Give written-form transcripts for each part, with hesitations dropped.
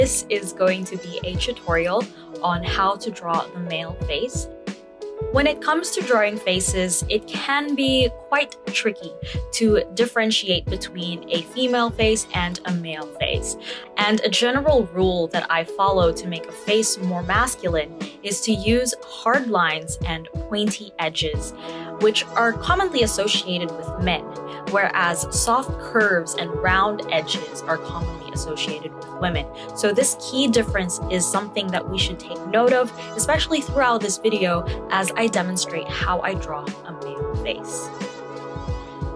This is going to be a tutorial on how to draw the male face. When it comes to drawing faces, it can be quite tricky to differentiate between a female face and a male face. And a general rule that I follow to make a face more masculine is to use hard lines and pointy edges, which are commonly associated with men, whereas soft curves and round edges are commonly associated with women. So this key difference is something that we should take note of, especially throughout this video as I demonstrate how I draw a male face.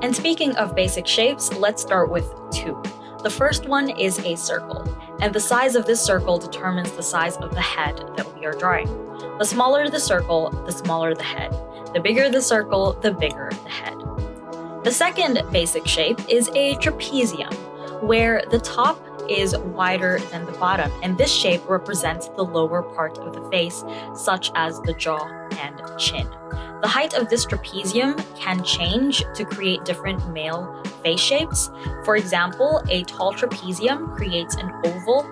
And speaking of basic shapes, let's start with two. The first one is a circle, and the size of this circle determines the size of the head that we are drawing. The smaller the circle, the smaller the head. The bigger the circle, the bigger the head. The second basic shape is a trapezium, where the top is wider than the bottom, and this shape represents the lower part of the face, such as the jaw and chin. The height of this trapezium can change to create different male face shapes. For example, a tall trapezium creates an oval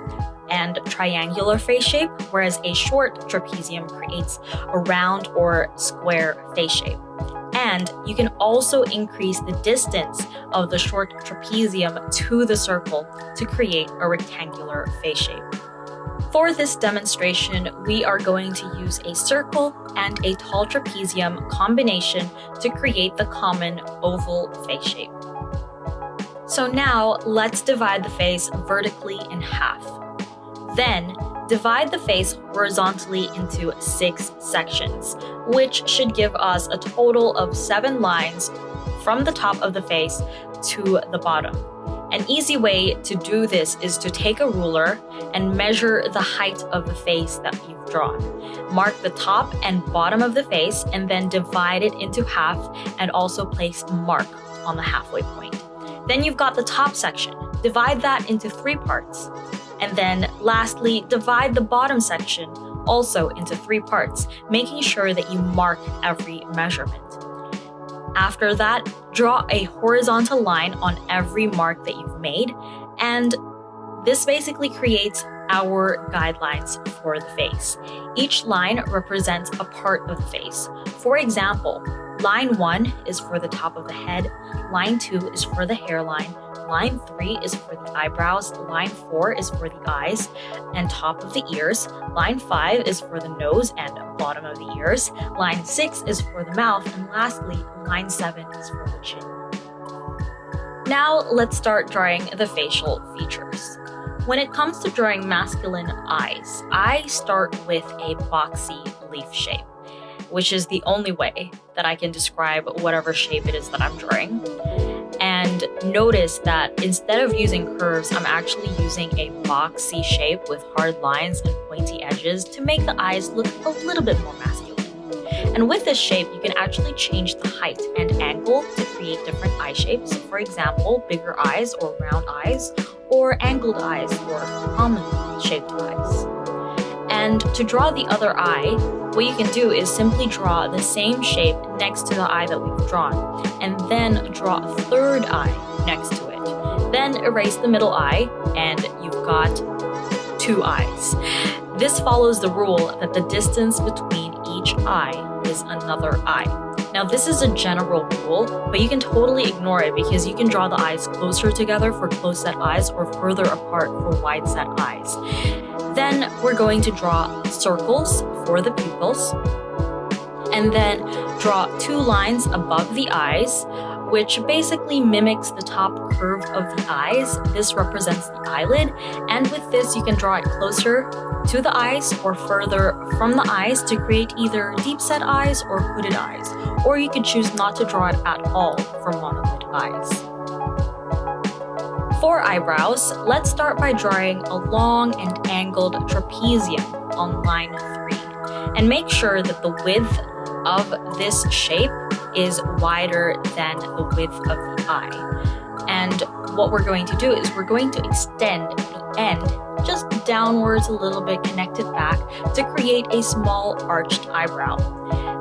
and triangular face shape, whereas a short trapezium creates a round or square face shape. And you can also increase the distance of the short trapezium to the circle to create a rectangular face shape. For this demonstration, we are going to use a circle and a tall trapezium combination to create the common oval face shape. So now let's divide the face vertically in half. Then divide the face horizontally into 6 sections, which should give us a total of 7 lines from the top of the face to the bottom. An easy way to do this is to take a ruler and measure the height of the face that you've drawn. Mark the top and bottom of the face and then divide it into half and also place a mark on the halfway point. Then you've got the top section. Divide that into 3 parts. And then lastly, divide the bottom section also into 3 parts, making sure that you mark every measurement. After that, draw a horizontal line on every mark that you've made, and this basically creates our guidelines for the face. Each line represents a part of the face. For example, line 1 is for the top of the head, line 2 is for the hairline, line 3 is for the eyebrows, line 4 is for the eyes and top of the ears, line 5 is for the nose and bottom of the ears, line 6 is for the mouth, and lastly, line 7 is for the chin. Now let's start drawing the facial features. When it comes to drawing masculine eyes, I start with a boxy leaf shape, which is the only way that I can describe whatever shape it is that I'm drawing. And notice that instead of using curves, I'm actually using a boxy shape with hard lines and pointy edges to make the eyes look a little bit more masculine. And with this shape, you can actually change the height and angle to create different eye shapes. For example, bigger eyes or round eyes, or angled eyes or almond-shaped eyes. And to draw the other eye, what you can do is simply draw the same shape next to the eye that we've drawn, and then draw a third eye next to it. Then erase the middle eye, and you've got 2 eyes. This follows the rule that the distance between each eye is another eye. Now this is a general rule, but you can totally ignore it because you can draw the eyes closer together for close-set eyes or further apart for wide-set eyes. Then we're going to draw circles for the pupils, and then draw 2 lines above the eyes, which basically mimics the top curve of the eyes. This represents the eyelid, and with this you can draw it closer to the eyes or further from the eyes to create either deep-set eyes or hooded eyes, or you could choose not to draw it at all for monolid eyes. For eyebrows, let's start by drawing a long and angled trapezium on line 3, and make sure that the width of this shape is wider than the width of the eye. And what we're going to do is we're going to extend the end just downwards a little bit, connect it back to create a small arched eyebrow.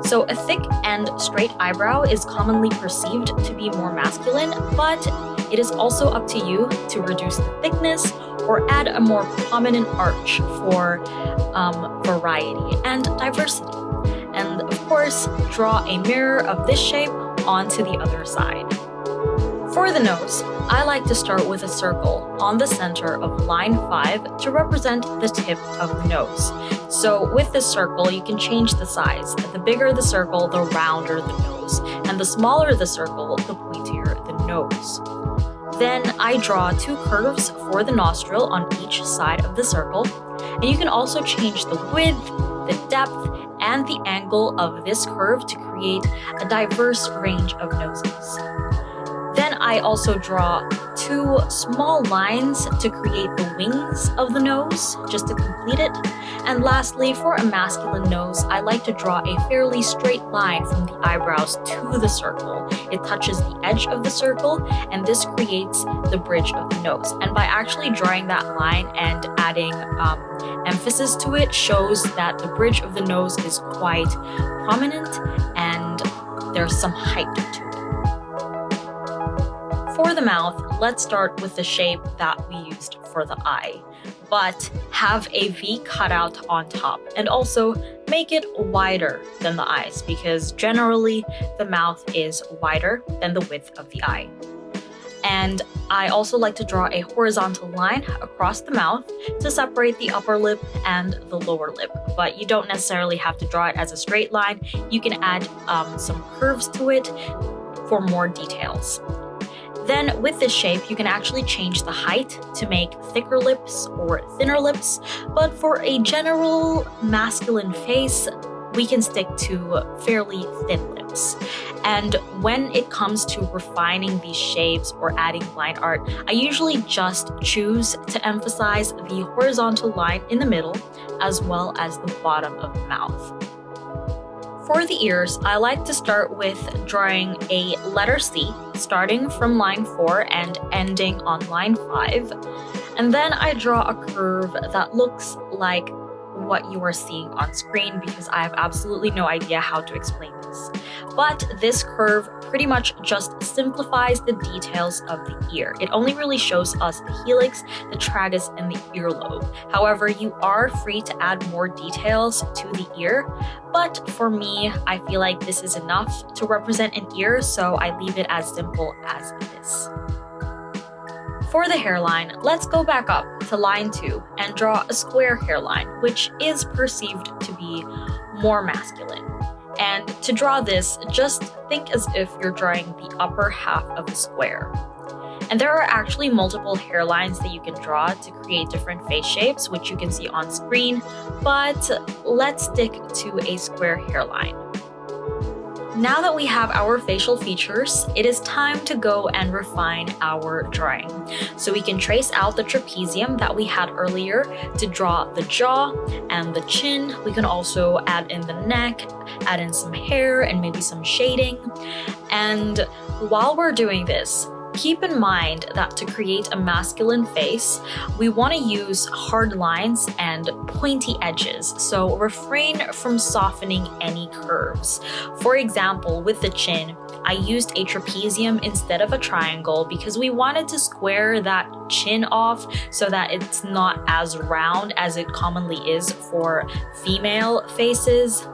So a thick and straight eyebrow is commonly perceived to be more masculine, but it is also up to you to reduce the thickness or add a more prominent arch for variety and diversity. And of course, draw a mirror of this shape onto the other side. For the nose, I like to start with a circle on the center of line 5 to represent the tip of the nose. So with this circle, you can change the size. The bigger the circle, the rounder the nose, and the smaller the circle, the pointier the nose. Then I draw 2 curves for the nostril on each side of the circle, and you can also change the width, the depth, and the angle of this curve to create a diverse range of noses. Then I also draw 2 small lines to create the wings of the nose, just to complete it. And lastly, for a masculine nose, I like to draw a fairly straight line from the eyebrows to the circle. It touches the edge of the circle, and this creates the bridge of the nose. And by actually drawing that line and adding emphasis to it shows that the bridge of the nose is quite prominent and there's some height to it. For the mouth, let's start with the shape that we used for the eye, but have a V cutout on top, and also make it wider than the eyes because generally the mouth is wider than the width of the eye. And I also like to draw a horizontal line across the mouth to separate the upper lip and the lower lip. But you don't necessarily have to draw it as a straight line. You can add some curves to it for more details. Then with this shape, you can actually change the height to make thicker lips or thinner lips. But for a general masculine face, we can stick to fairly thin lips. And when it comes to refining these shapes or adding line art, I usually just choose to emphasize the horizontal line in the middle as well as the bottom of the mouth. For the ears, I like to start with drawing a letter C, starting from line 4 and ending on line 5. And then I draw a curve that looks like what you are seeing on screen because I have absolutely no idea how to explain this. But this curve pretty much just simplifies the details of the ear. It only really shows us the helix, the tragus, and the earlobe. However, you are free to add more details to the ear, but for me, I feel like this is enough to represent an ear, so I leave it as simple as this. For the hairline, let's go back up to line 2 and draw a square hairline, which is perceived to be more masculine. And to draw this, just think as if you're drawing the upper half of a square. And there are actually multiple hairlines that you can draw to create different face shapes, which you can see on screen, but let's stick to a square hairline. Now that we have our facial features, it is time to go and refine our drawing. So we can trace out the trapezium that we had earlier to draw the jaw and the chin. We can also add in the neck, add in some hair and maybe some shading. And while we're doing this, keep in mind that to create a masculine face, we want to use hard lines and pointy edges, so refrain from softening any curves. For example, with the chin, I used a trapezium instead of a triangle because we wanted to square that chin off so that it's not as round as it commonly is for female faces.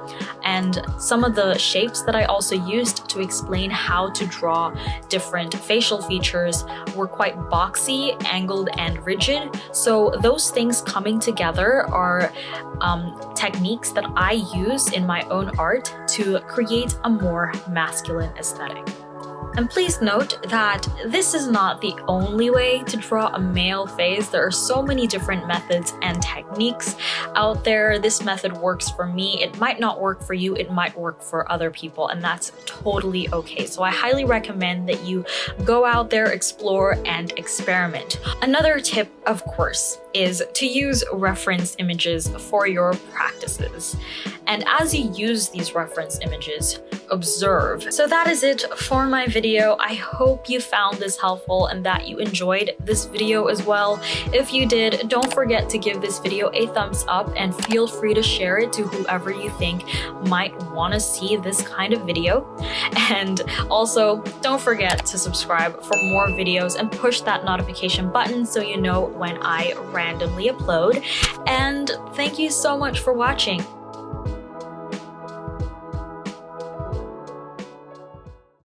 And some of the shapes that I also used to explain how to draw different facial features were quite boxy, angled, and rigid. So those things coming together are techniques that I use in my own art to create a more masculine aesthetic. And please note that this is not the only way to draw a male face. There are so many different methods and techniques out there. This method works for me. It might not work for you. It might work for other people, and that's totally okay. So I highly recommend that you go out there, explore, and experiment. Another tip, of course, is to use reference images for your practices. And as you use these reference images, observe. So that is it for my video. video. I hope you found this helpful and that you enjoyed this video as well. If you did, don't forget to give this video a thumbs up and feel free to share it to whoever you think might want to see this kind of video. And also, don't forget to subscribe for more videos and push that notification button so you know when I randomly upload. And thank you so much for watching.